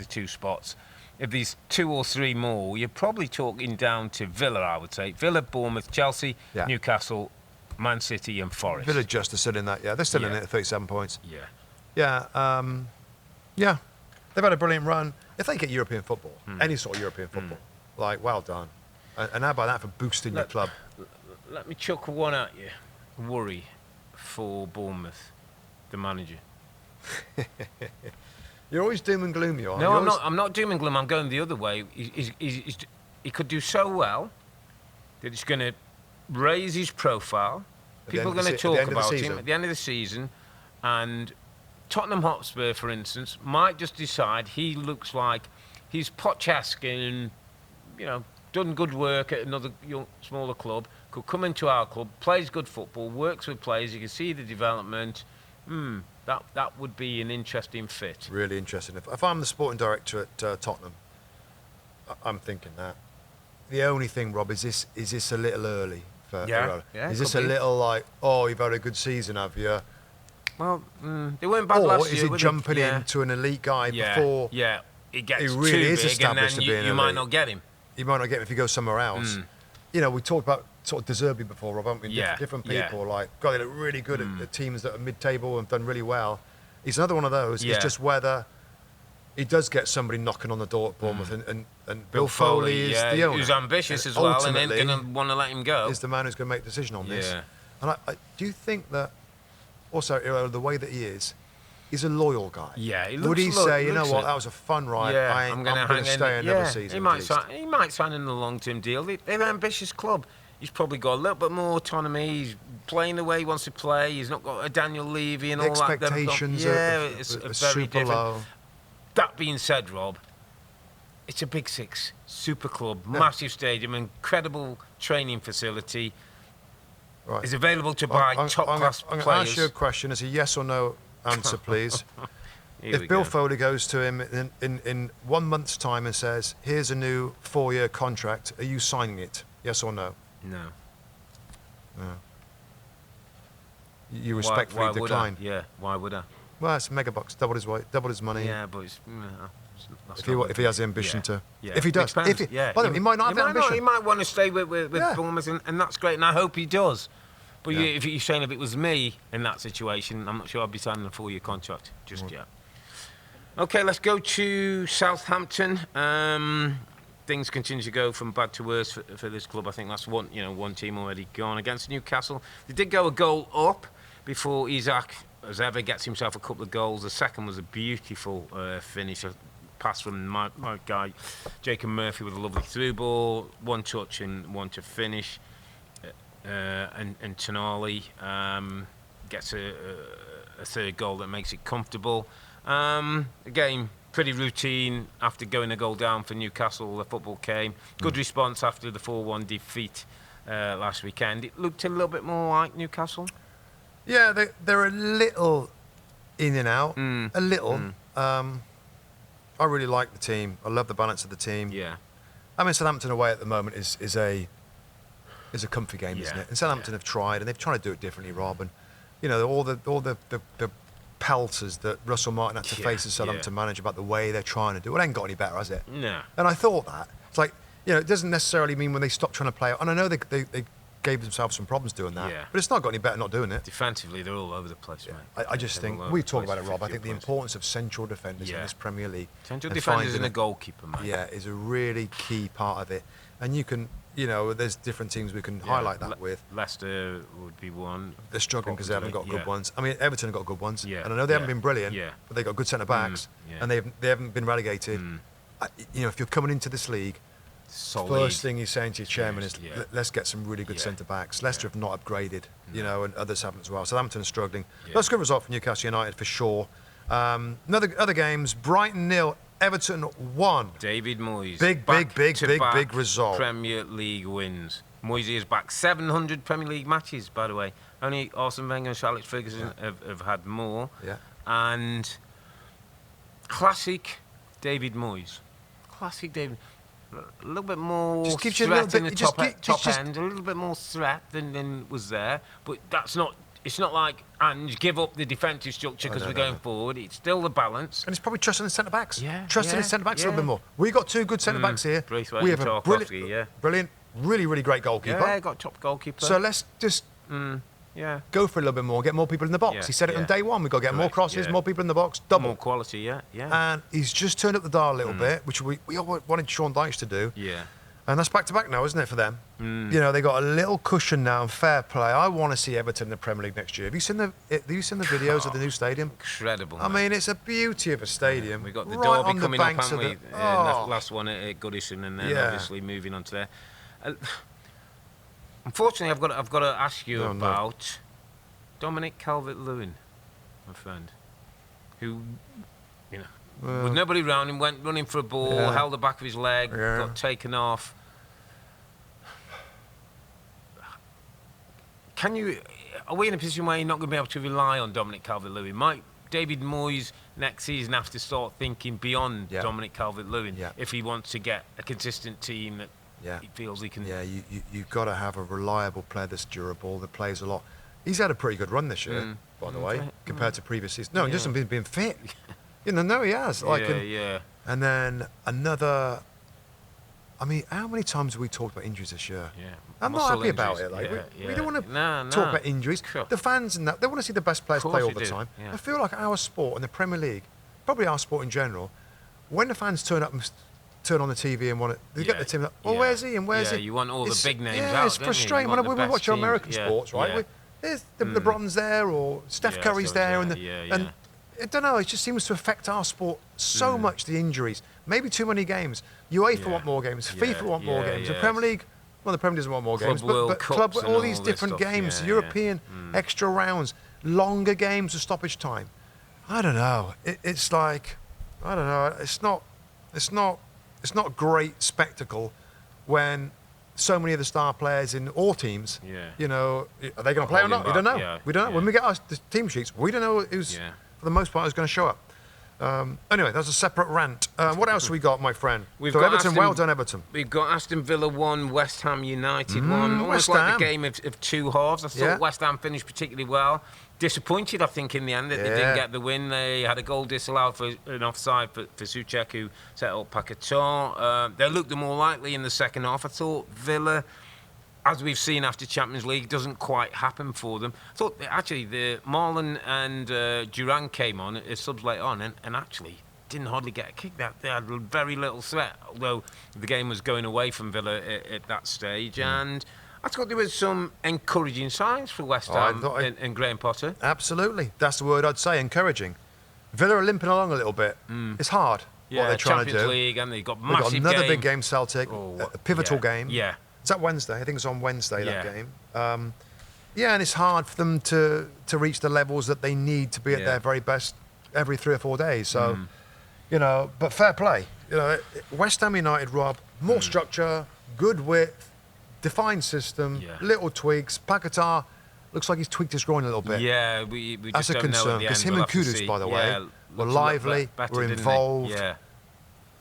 two spots. If there's 2 or 3 more, you're probably talking down to Villa, I would say. Villa, Bournemouth, Chelsea, Newcastle, Man City, and Forest. Villa just are still in that. Yeah, they're still in it at 37 points. Yeah. Yeah. They've had a brilliant run. If they get European football, any sort of European football, well done. And how about that for boosting your club? Let me chuck one at you. Worry for Bournemouth, the manager. You're always doom and gloom, you are. No, I'm not doom and gloom. I'm going the other way. He could do so well that it's going to raise his profile. People are going to talk about him at the end of the season. And Tottenham Hotspur, for instance, might just decide he looks like he's Pocheskin, done good work at another smaller club, could come into our club, plays good football, works with players, you can see the development. That would be an interesting fit. Really interesting. If I'm the sporting director at Tottenham, I'm thinking that. The only thing, Rob, is this a little early for Irola? Yeah, is this a little like, you've had a good season, have you? Well, they weren't bad last year. Or is it jumping into an elite guy before he gets he really too is big, established and to then being you might not get him. You might not get him if you go somewhere else. We talked about sort of De Zerbi before, Rob, haven't we? Different people. Like, God, they look really good at teams that are mid-table and done really well. He's another one of those. It's just whether he does get somebody knocking on the door at Bournemouth, and Bill Foley is the owner. Who's ambitious as well, and ain't going to want to let him go. Is the man who's going to make the decision on this. Yeah. And I do you think that, also, the way that he is, he's a loyal guy. Yeah, would he say, you know what, that was a fun ride, I'm going to stay another season? He might sign in a long-term deal. They're an ambitious club. He's probably got a little bit more autonomy. He's playing the way he wants to play. He's not got a Daniel Levy and all that. Expectations are very super low. That being said, Rob, it's a Big Six super club, massive stadium, incredible training facility. Right. Is available to buy top-class players. I'm going to ask you a question as a yes or no answer, please. If Bill Foley goes to him in 1 month's time and says, here's a new 4-year contract, are you signing it? Yes or no? No. You respectfully decline? Why would I? Well, it's mega bucks, double his money. Yeah, but it's if he has the ambition to. Yeah. If he does. By the way, he might not have the ambition. He might want to stay with Bournemouth, and that's great, and I hope he does. But if you're saying if it was me in that situation, I'm not sure I'd be signing a 4-year contract just yet. Okay, let's go to Southampton. Things continue to go from bad to worse for this club. I think that's one team already gone against Newcastle. They did go a goal up before Isaac, as ever, gets himself a couple of goals. The second was a beautiful finish, a pass from my guy Jacob Murphy with a lovely through ball, one touch and one to finish. And Tonali gets a third goal that makes it comfortable. Again, pretty routine after going a goal down for Newcastle. The football came. Good response after the 4-1 defeat last weekend. It looked a little bit more like Newcastle. Yeah, they're a little in and out. A little. I really like the team. I love the balance of the team. Yeah. I mean, Southampton away at the moment is a comfy game, isn't it? And Southampton have tried, and they've tried to do it differently, Rob. And all the pelters that Russell Martin had to face as Southampton manager about the way they're trying to do it. It ain't got any better, has it? No. And I thought that. It's like, it doesn't necessarily mean when they stop trying to play it. And I know they gave themselves some problems doing that. Yeah. But it's not got any better not doing it. Defensively, they're all over the place, mate. I just think, we talk about it, Rob, I think the importance of central defenders in this Premier League. Central defenders and a goalkeeper, mate. Yeah, is a really key part of it. And you can, there's different teams we can highlight that with. Leicester would be one. They're struggling because they haven't got good ones. I mean, Everton have got good ones. Yeah. And I know they haven't been brilliant, but they've got good centre-backs. And they haven't been relegated. if you're coming into this league, Solid. first thing you're saying to your chairman is, let's get some really good centre-backs. Leicester have not upgraded, and others haven't as well. Southampton are struggling. That's a good result for Newcastle United for sure. Other games, Brighton 0, Everton 1. David Moyes. Big result. Premier League wins. Moyes is back. 700 Premier League matches, by the way. Only Arsene Wenger and Alex Ferguson have had more. Yeah. And classic David Moyes. Classic David. A little bit more just gives you threat a in the bit, top end. A little bit more threat than was there. But that's not... It's not like, and give up the defensive structure because we're going forward. It's still the balance. And it's probably trusting the centre-backs. Yeah. Trusting the centre-backs a little bit more. We've got 2 good centre-backs here. We have a brilliant, really great goalkeeper. Yeah, got top goalkeeper. So let's just go for a little bit more, get more people in the box. Yeah, he said it on day one. We've got to get more crosses, more people in the box, double. More quality, yeah. And he's just turned up the dial a little bit, which we all wanted Sean Dyche to do. Yeah. And that's back-to-back now, isn't it, for them? They got a little cushion now and fair play. I want to see Everton in the Premier League next year. Have you seen the videos of the new stadium? Incredible. I mean, it's a beauty of a stadium. We've got the right derby coming up, haven't we? Oh. Last one at Goodison, and then obviously moving on to there. Unfortunately, I've got to ask you about Dominic Calvert-Lewin, my friend, who, with nobody around him, went running for a ball, held the back of his leg, got taken off. Are we in a position where you're not going to be able to rely on Dominic Calvert-Lewin? Might David Moyes next season have to start thinking beyond Dominic Calvert-Lewin if he wants to get a consistent team that he feels he can... Yeah, you've got to have a reliable player that's durable, that plays a lot. He's had a pretty good run this year, by the way, compared to previous seasons. No, he doesn't being fit. No, he has. And then another... I mean, how many times have we talked about injuries this year? Yeah. I'm not happy about it. We don't want to talk about injuries. Sure. The fans and that, they want to see the best players play all the time. Yeah. I feel like our sport and the Premier League, probably our sport in general, when the fans turn up and turn on the TV and want to, they get the team like, where's he and where's he? You want all the big names out, Yeah, it's frustrating. When we watch our American sports, right? There's the LeBron's there or Steph Curry's there. And I don't know, it just seems to affect our sport so much, the injuries. Maybe too many games. UEFA want more games. FIFA want more games. The Premier League, the Premier League doesn't want more games. But Club, all these different games, European extra rounds, longer games of stoppage time. I don't know. It's like, I don't know. It's not great spectacle when so many of the star players in all teams, are they going to play or not? We don't know. Yeah. We don't know. When we get the team sheets, we don't know who's, for the most part, who's going to show up. Anyway, that's a separate rant. What else have we got, my friend? We've got Everton, well done, Everton. We've got Aston Villa 1, West Ham United 1. Almost like a game of two halves. I thought West Ham finished particularly well. Disappointed, I think, in the end that they didn't get the win. They had a goal disallowed for an offside for Soucek, who set up Paquetá. They looked the more likely in the second half. I thought Villa, as we've seen after Champions League, doesn't quite happen for them. I thought, actually, the Marlon and Duran came on as subs late on and actually didn't hardly get a kick. They had very little threat, although the game was going away from Villa at that stage. And I thought there was some encouraging signs for West Ham and Graham Potter. Absolutely. That's the word I'd say, encouraging. Villa are limping along a little bit. It's hard what they're trying to do. Champions League, and they've got massive They've got another big game, Celtic, a pivotal game. Yeah. Is that Wednesday? I think it's on Wednesday, that game. And it's hard for them to reach the levels that they need to be at their very best every 3 or 4 days. So, but fair play. West Ham United, Rob, more structure, good width, defined system, little tweaks. Paquetá looks like he's tweaked his groin a little bit. Yeah, we just That's a don't concern, know because him and Kudus, by the way, were lively, were involved.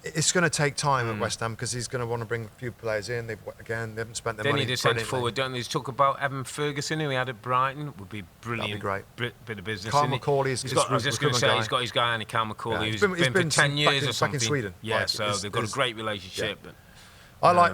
It's going to take time at West Ham because he's going to want to bring a few players in. They haven't spent their money. They need a centre forward, don't they? There's talk about Evan Ferguson, who he had at Brighton. Would be brilliant. That'd be great. Bit of business. Carl McCauley is I was just going to say, he's got his guy, Andy Carl McCauley, who's been for 10 years or something. Back in Sweden. Yeah, so they've got a great relationship. Yeah. I like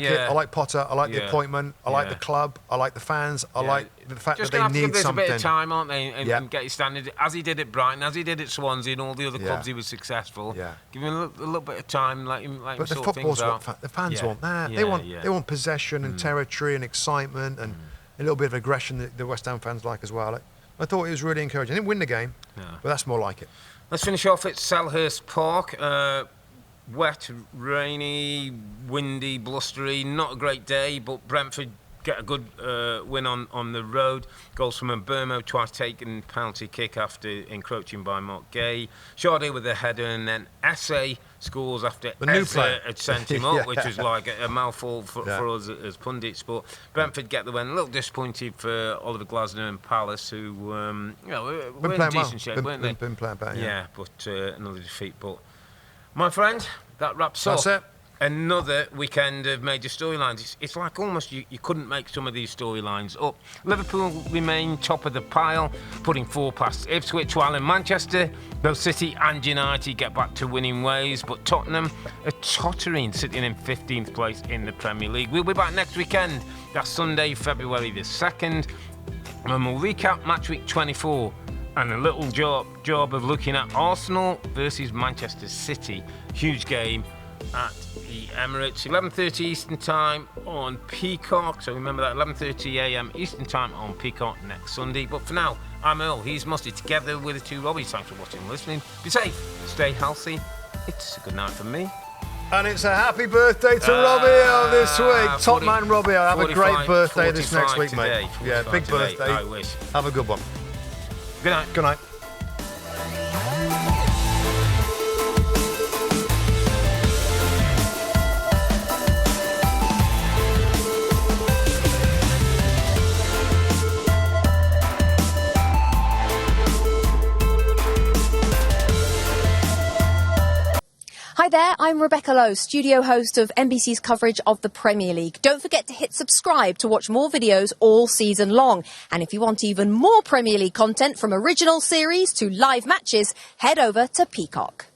it. I like Potter. I like the appointment. I like the club. I like the fans. I like the fact that they need something. Just a bit of time, aren't they, and get his standard, as he did at Brighton, as he did at Swansea and all the other clubs he was successful. Yeah. Give him a little bit of time, let him but sort things out. But the fans want that. They want possession and territory and excitement and a little bit of aggression that the West Ham fans like as well. I thought it was really encouraging. They didn't win the game, but that's more like it. Let's finish off at Selhurst Park. wet, rainy, windy, blustery. Not a great day, but Brentford get a good win on the road. Goals from Bournemouth, twice taken penalty kick after encroaching by Mark Gay. Shardy with a header, and then Esse scores after Esse had sent him up, which was like a mouthful for us as pundits. But Brentford get the win. A little disappointed for Oliver Glasner and Palace, who were in decent shape, weren't they? Been playing better, yeah, but another defeat. But my friend, that wraps up. That's it. Another weekend of major storylines. It's like almost you couldn't make some of these storylines up. Liverpool remain top of the pile, putting 4 past Ipswich, while in Manchester, both City and United get back to winning ways, but Tottenham are tottering, sitting in 15th place in the Premier League. We'll be back next weekend. That's Sunday, February the 2nd, and we'll recap Matchweek 24 and a little job of looking at Arsenal versus Manchester City. Huge game at the Emirates, 11:30 Eastern Time on Peacock. So remember that, 11:30 a.m. Eastern Time on Peacock next Sunday. But for now, I'm Earl. He's Musty, together with the two Robbies. Thanks for watching and listening. Be safe, stay healthy. It's a good night from me. And it's a happy birthday to Robbie this week. Top man Robbie, have a great birthday this next week, today, mate. Yeah, big today, birthday. I wish. Have a good one. Good night. Good night. Hi there, I'm Rebecca Lowe, studio host of NBC's coverage of the Premier League. Don't forget to hit subscribe to watch more videos all season long. And if you want even more Premier League content, from original series to live matches, head over to Peacock.